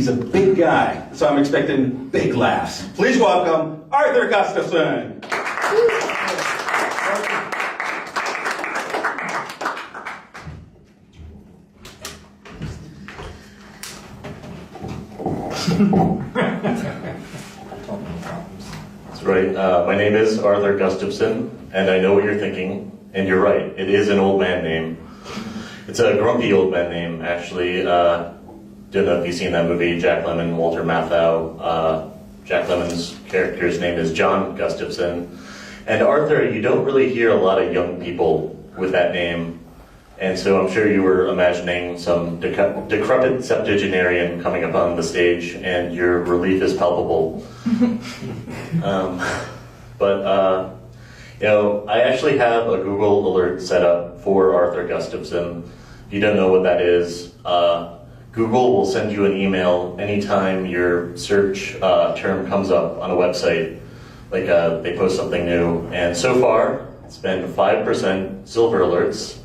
He's a big guy, so I'm expecting big laughs. Please welcome Arthur Gustafson. That's right. My name is Arthur Gustafson, and I know what you're thinking, and you're right. It is an old man name. It's a grumpy old man name, actually. Don't know if you've seen that movie, Jack Lemmon, Walter Matthau. Jack Lemmon's character's name is John Gustafson. And Arthur, you don't really hear a lot of young people with that name. And so I'm sure you were imagining some decrepit septuagenarian coming up on the stage, and your relief is palpable. I actually have a Google alert set up for Arthur Gustafson. If you don't know what that is, Google will send you an email anytime your search term comes up on a website, like they post something new. And so far, it's been 5% silver alerts,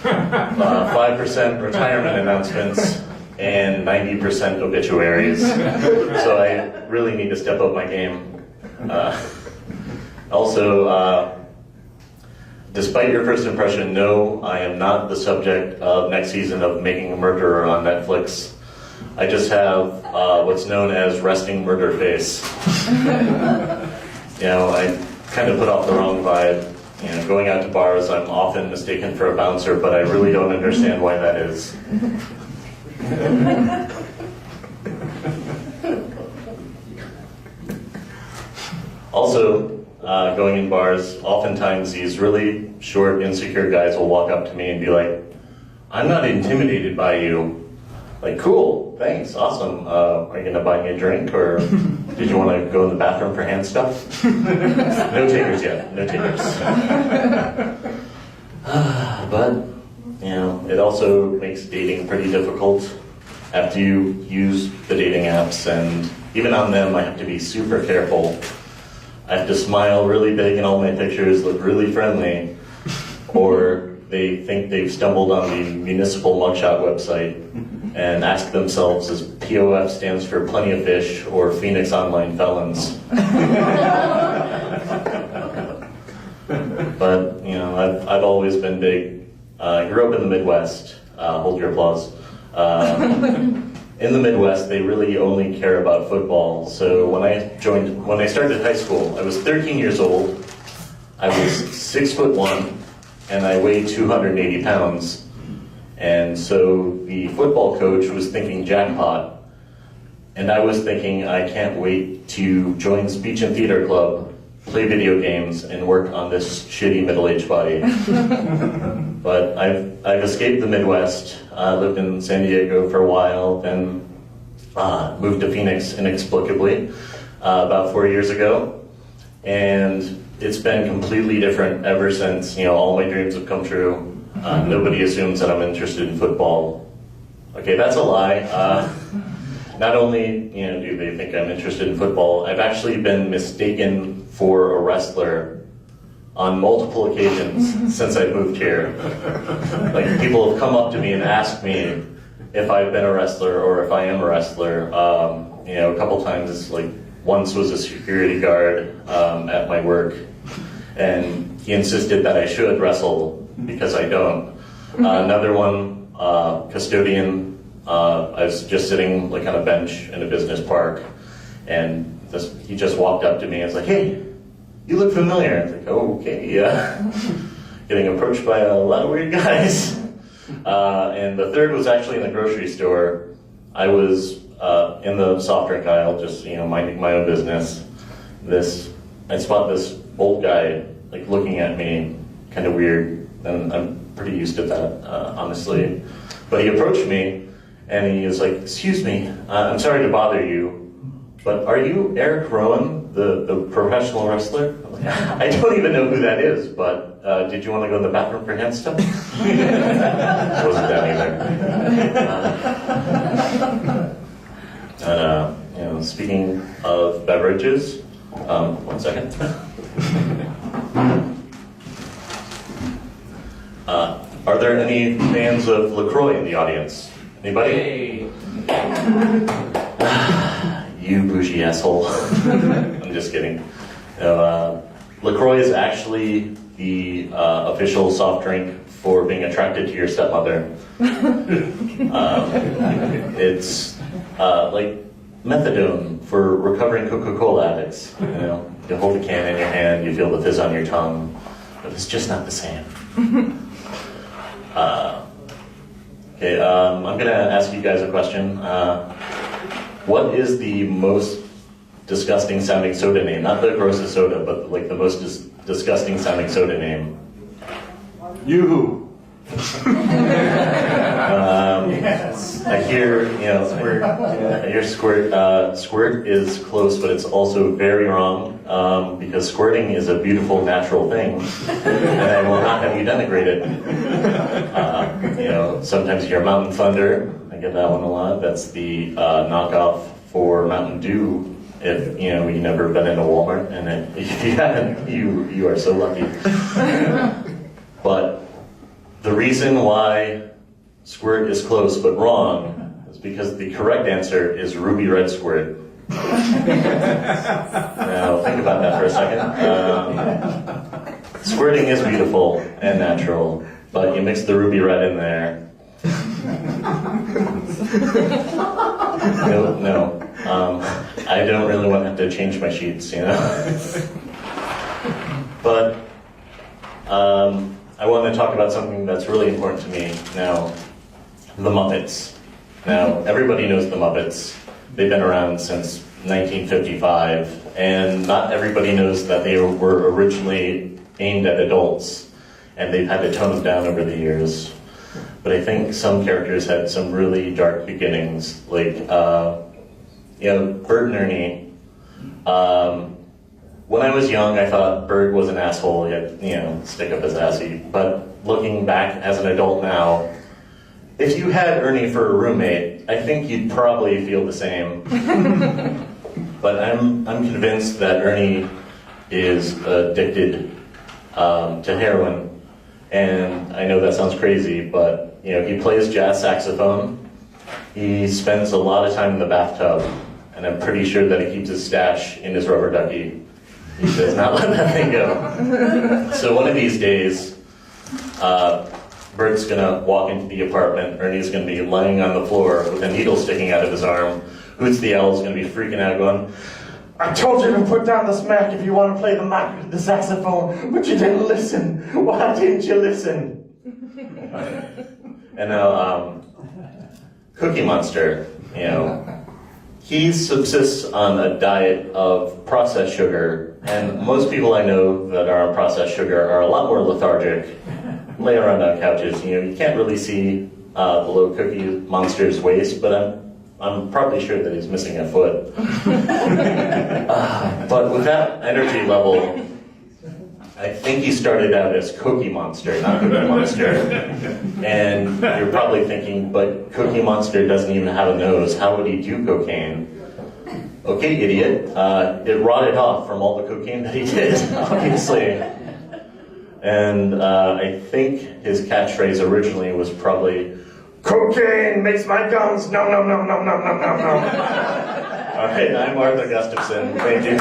5% retirement announcements, and 90% obituaries. So I really need to step up my game. Despite your first impression, no, I am not the subject of next season of Making a Murderer on Netflix. I just have what's known as resting murder face. I kind of put off the wrong vibe. Going out to bars, I'm often mistaken for a bouncer, but I really don't understand why that is. Also, going in bars, oftentimes these really short, insecure guys will walk up to me and be like, "I'm not intimidated by you." Like, cool, thanks, awesome. Are you gonna buy me a drink, or did you want to go in the bathroom for hand stuff? No takers yet, no takers. But, it also makes dating pretty difficult after you use the dating apps, and even on them I have to be super careful. I have to smile really big in all my pictures, look really friendly, or they think they've stumbled on the municipal mugshot website and ask themselves, as POF stands for Plenty of Fish or Phoenix Online Felons. But, I've always been big. I grew up in the Midwest. Hold your applause. In the Midwest, they really only care about football. So when I started high school, I was 13 years old. I was 6'1", and I weighed 280 pounds. And so the football coach was thinking jackpot, and I was thinking I can't wait to join speech and theater club, play video games, and work on this shitty middle-aged body. But I've escaped the Midwest. I lived in San Diego for a while, then moved to Phoenix inexplicably about 4 years ago. And it's been completely different ever since. All my dreams have come true. Nobody assumes that I'm interested in football. Okay, that's a lie. Not only do they think I'm interested in football, I've actually been mistaken for a wrestler on multiple occasions since I moved here. Like, people have come up to me and asked me if I've been a wrestler or if I am a wrestler. A couple times, like once was a security guard at my work, and he insisted that I should wrestle because I don't. Another one, custodian. I was just sitting like on a bench in a business park, and he just walked up to me and was like, "Hey, you look familiar." I was like, "Oh, okay, yeah." Getting approached by a lot of weird guys. And the third was actually in the grocery store. I was in the soft drink aisle, just minding my own business. I spot this old guy like looking at me, kind of weird, and I'm pretty used to that, honestly. But he approached me, and he was like, "Excuse me, I'm sorry to bother you, but are you Eric Rowan, the professional wrestler?" I'm like, "I don't even know who that is, but did you want to go in the bathroom for hand stuff?" Wasn't that either. Speaking of beverages, 1 second. Are there any fans of LaCroix in the audience? Anybody? Hey. You bougie asshole. I'm just kidding. No, LaCroix is actually the official soft drink for being attracted to your stepmother. It's like methadone for recovering Coca-Cola addicts. You know, you hold the can in your hand, you feel the fizz on your tongue, but it's just not the same. Okay, I'm gonna ask you guys a question. What is the most disgusting sounding soda name? Not the grossest soda, but like the most disgusting sounding soda name. Yoo-hoo. Yes. I hear, Squirt. I hear Squirt. Squirt is close, but it's also very wrong because squirting is a beautiful natural thing, and I will not have you denigrate it. Sometimes you hear Mountain Thunder. I get that one a lot. That's the knockoff for Mountain Dew. If you've never been in a Walmart, and if you haven't, you are so lucky. But the reason why Squirt is close but wrong is because the correct answer is Ruby Red Squirt. Now think about that for a second. Squirting is beautiful and natural, but you mix the Ruby Red in there. No. I don't really want to have to change my sheets, But I want to talk about something that's really important to me now, the Muppets. Now, everybody knows the Muppets. They've been around since 1955, and not everybody knows that they were originally aimed at adults, and they've had to tone them down over the years. But I think some characters had some really dark beginnings, like, Bert and Ernie. When I was young, I thought Bert was an asshole, yet, stick up his assy. But looking back as an adult now, if you had Ernie for a roommate, I think you'd probably feel the same. But I'm convinced that Ernie is addicted to heroin. And I know that sounds crazy, but he plays jazz saxophone. He spends a lot of time in the bathtub, and I'm pretty sure that he keeps his stash in his rubber ducky. He does not let that thing go. So one of these days, Bert's gonna walk into the apartment. Ernie's gonna be lying on the floor with a needle sticking out of his arm. Hoots the Owl's gonna be freaking out, going, "I told you to put down the smack if you want to play the saxophone, but you didn't listen. Why didn't you listen?" And now, Cookie Monster, he subsists on a diet of processed sugar, and most people I know that are on processed sugar are a lot more lethargic, lay around on couches. You can't really see below Cookie Monster's waist, but I'm probably sure that he's missing a foot. But with that energy level, I think he started out as Cookie Monster, not Cookie Monster. And you're probably thinking, but Cookie Monster doesn't even have a nose. How would he do cocaine? Okay, idiot. It rotted off from all the cocaine that he did, obviously. And I think his catchphrase originally was probably, "Cocaine makes my gums nom nom nom nom nom nom nom nom." All right, I'm Arthur Gustafson. Thank you.